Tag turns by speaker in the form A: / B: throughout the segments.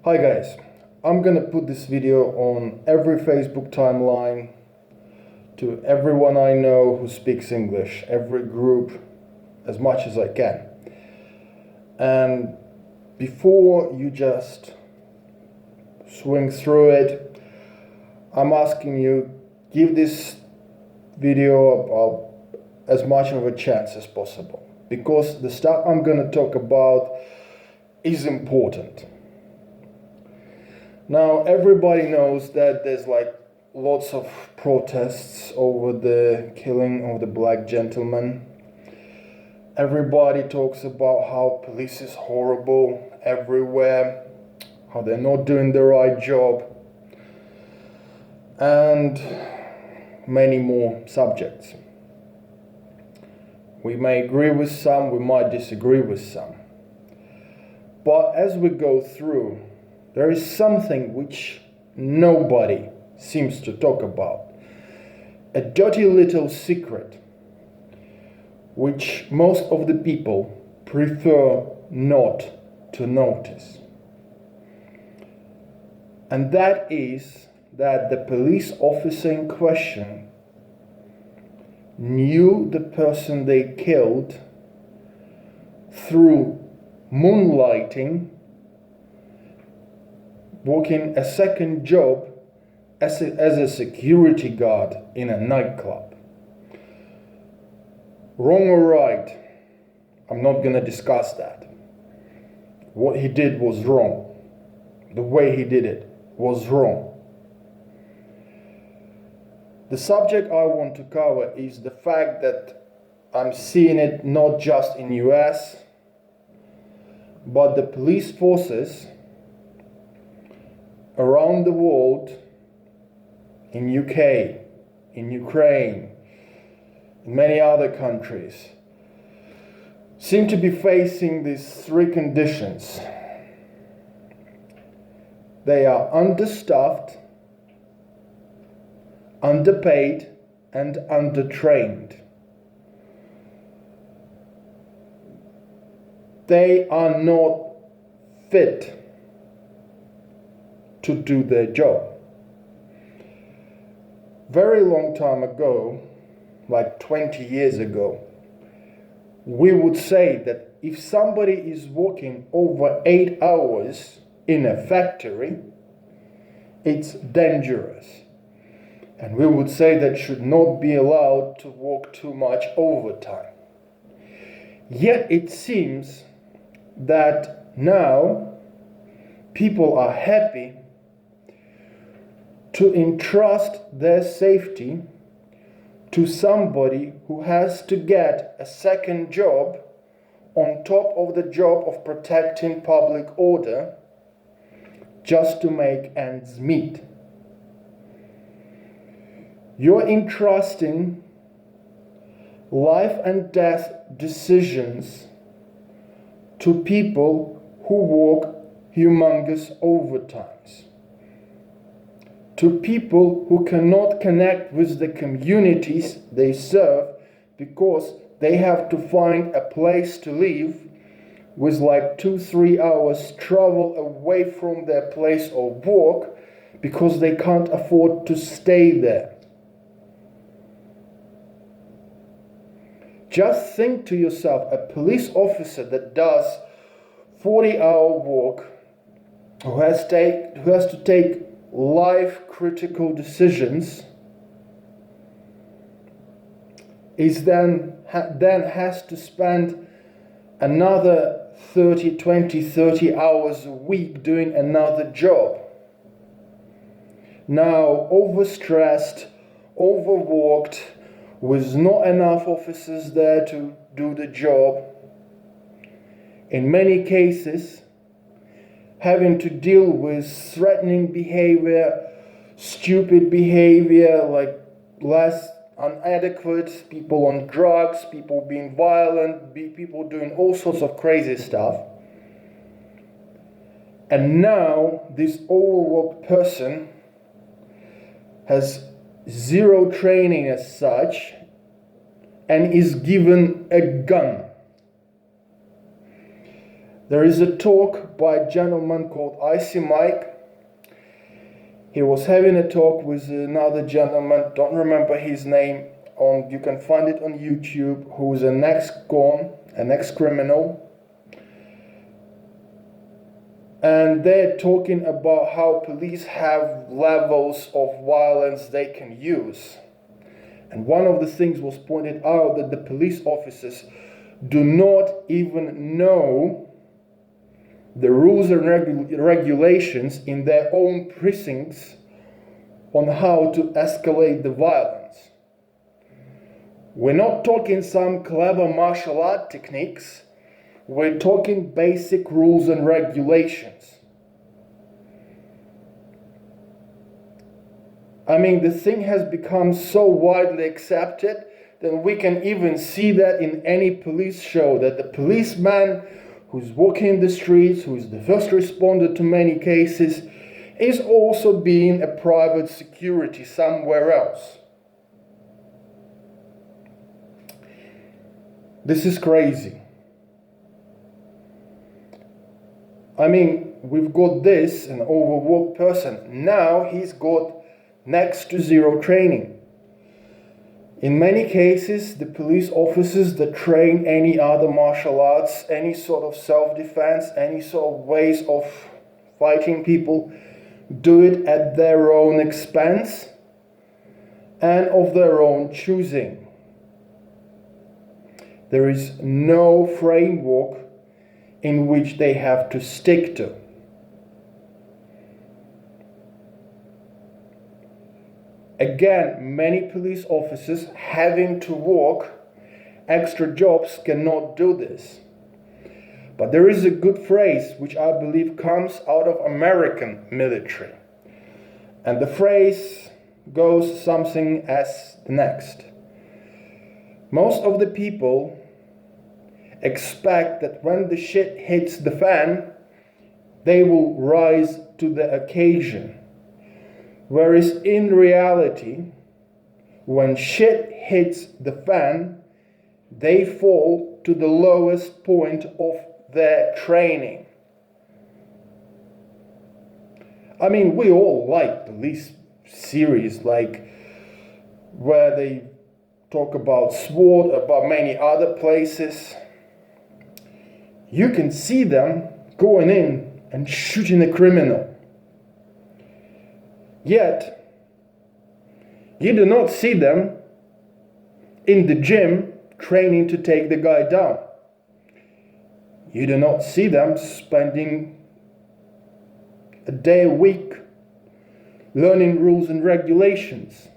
A: Hi guys, I'm gonna put this video on every Facebook timeline to everyone I know who speaks English, every group, as much as I can. And before you just swing through it, I'm asking you, give this video as much of a chance as possible, because the stuff I'm gonna talk about is important. Now, everybody knows that there's lots of protests over the killing of the black gentleman. Everybody talks about how police is horrible everywhere, how they're not doing the right job, and many more subjects. We may agree with some, we might disagree with some. But as we go through, there is something which nobody seems to talk about. A dirty little secret which most of the people prefer not to notice. And that is that the police officer in question knew the person they killed through moonlighting, working a second job as a security guard in a nightclub. Wrong or right, I'm not going to discuss that. What he did was wrong. The way he did it was wrong. The subject I want to cover is the fact that I'm seeing it not just in US, but the police forces around the world, in UK, in Ukraine, in many other countries, seem to be facing these three conditions. They are understaffed, underpaid, and undertrained. They are not fit to do their job. Very long time ago, like 20 years ago, we would say that if somebody is working over 8 hours in a factory, it's dangerous. And we would say that should not be allowed to work too much overtime. Yet it seems that now people are happy to entrust their safety to somebody who has to get a second job on top of the job of protecting public order just to make ends meet. You're entrusting life and death decisions to people who work humongous overtimes, to people who cannot connect with the communities they serve because they have to find a place to live with 2-3 hours travel away from their place of work because they can't afford to stay there. Just think to yourself, a police officer that does 40-hour work, who has to take life critical decisions, is then has to spend another 30 hours a week doing another job. Now overstressed, overworked, with not enough officers there to do the job. In many cases, having to deal with threatening behavior, stupid behavior, less inadequate, people on drugs, people being violent, people doing all sorts of crazy stuff. And now this overworked person has zero training as such and is given a gun. There is a talk by a gentleman called Icy Mike. He was having a talk with another gentleman, don't remember his name, you can find it on YouTube, who is an ex-criminal. And they're talking about how police have levels of violence they can use. And one of the things was pointed out that the police officers do not even know the rules and regulations in their own precincts on how to escalate the violence. We're not talking some clever martial art techniques. We're talking basic rules and regulations. I mean, the thing has become so widely accepted that we can even see that in any police show, that the policeman who's walking the streets, who is the first responder to many cases, is also being a private security somewhere else. This is crazy. I mean, we've got this, an overworked person. Now he's got next to zero training. In many cases, the police officers that train any other martial arts, any sort of self-defense, any sort of ways of fighting people, do it at their own expense and of their own choosing. There is no framework in which they have to stick to. Again, many police officers having to work extra jobs cannot do this. But there is a good phrase which I believe comes out of American military. And the phrase goes something as the next. Most of the people expect that when the shit hits the fan, they will rise to the occasion. Whereas in reality, when shit hits the fan, they fall to the lowest point of their training. I mean, we all like police series, like where they talk about SWAT, about many other places. You can see them going in and shooting a criminal. Yet, you do not see them in the gym training to take the guy down. You do not see them spending a day a week learning rules and regulations,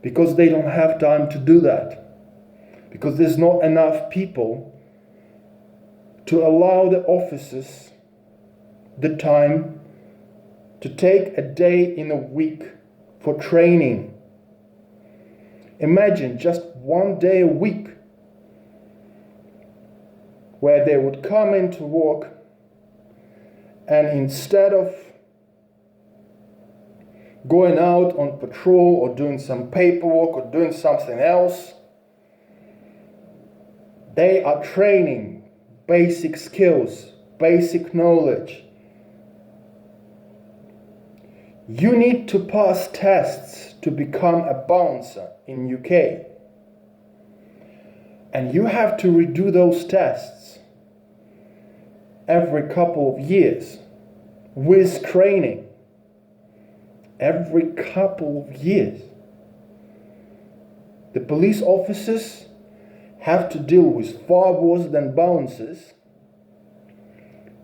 A: because they don't have time to do that, because there's not enough people to allow the officers the time to take a day in a week for training. Imagine just one day a week where they would come into work, and instead of going out on patrol or doing some paperwork or doing something else, they are training basic skills, basic knowledge. You need to pass tests to become a bouncer in UK. And you have to redo those tests every couple of years with training. Every couple of years. The police officers have to deal with far worse than bouncers.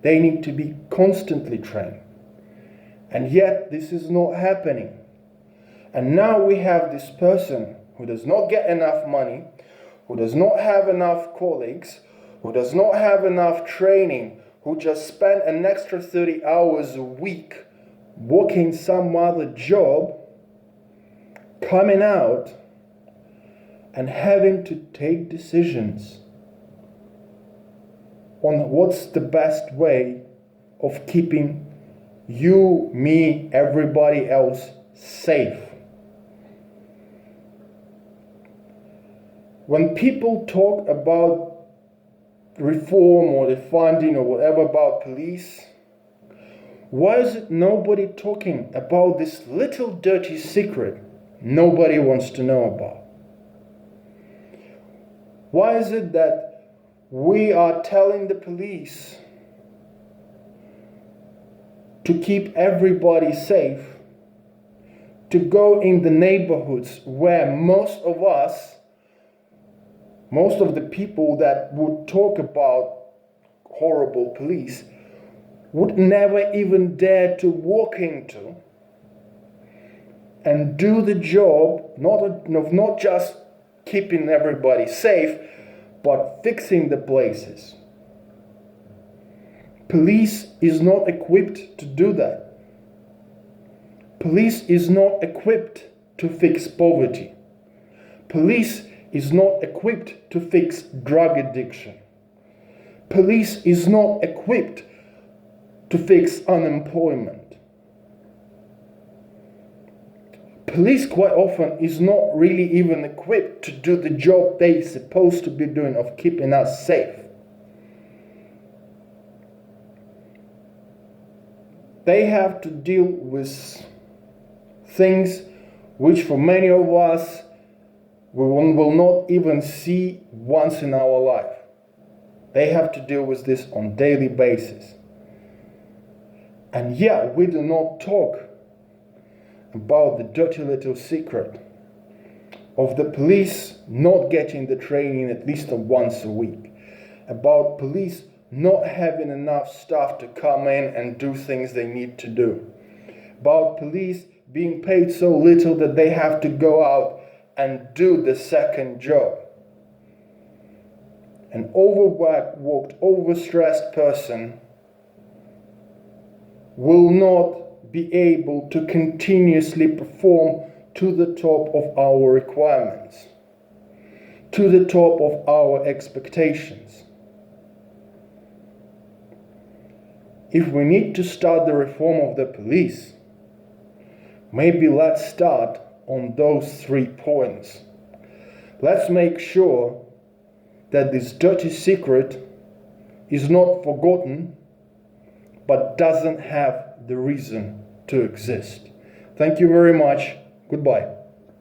A: They need to be constantly trained. And yet this is not happening. And now we have this person who does not get enough money, who does not have enough colleagues, who does not have enough training, who just spent an extra 30 hours a week working some other job, coming out and having to take decisions on what's the best way of keeping you, me, everybody else safe. When people talk about reform or the funding or whatever about police, why is it nobody talking about this little dirty secret nobody wants to know about? Why is it that we are telling the police to keep everybody safe, to go in the neighborhoods where most of the people that would talk about horrible police would never even dare to walk into, and do the job not just keeping everybody safe, but fixing the places? Police is not equipped to do that. Police is not equipped to fix poverty. Police is not equipped to fix drug addiction. Police is not equipped to fix unemployment. Police quite often is not really even equipped to do the job they're supposed to be doing of keeping us safe. They have to deal with things which for many of us we will not even see once in our life. They have to deal with this on a daily basis. And yeah, we do not talk about the dirty little secret of the police not getting the training at least once a week, about police not having enough staff to come in and do things they need to do, about police being paid so little that they have to go out and do the second job. An overworked, overstressed person will not be able to continuously perform to the top of our requirements, to the top of our expectations. If we need to start the reform of the police, maybe let's start on those 3 points. Let's make sure that this dirty secret is not forgotten, but doesn't have the reason to exist. Thank you very much. Goodbye.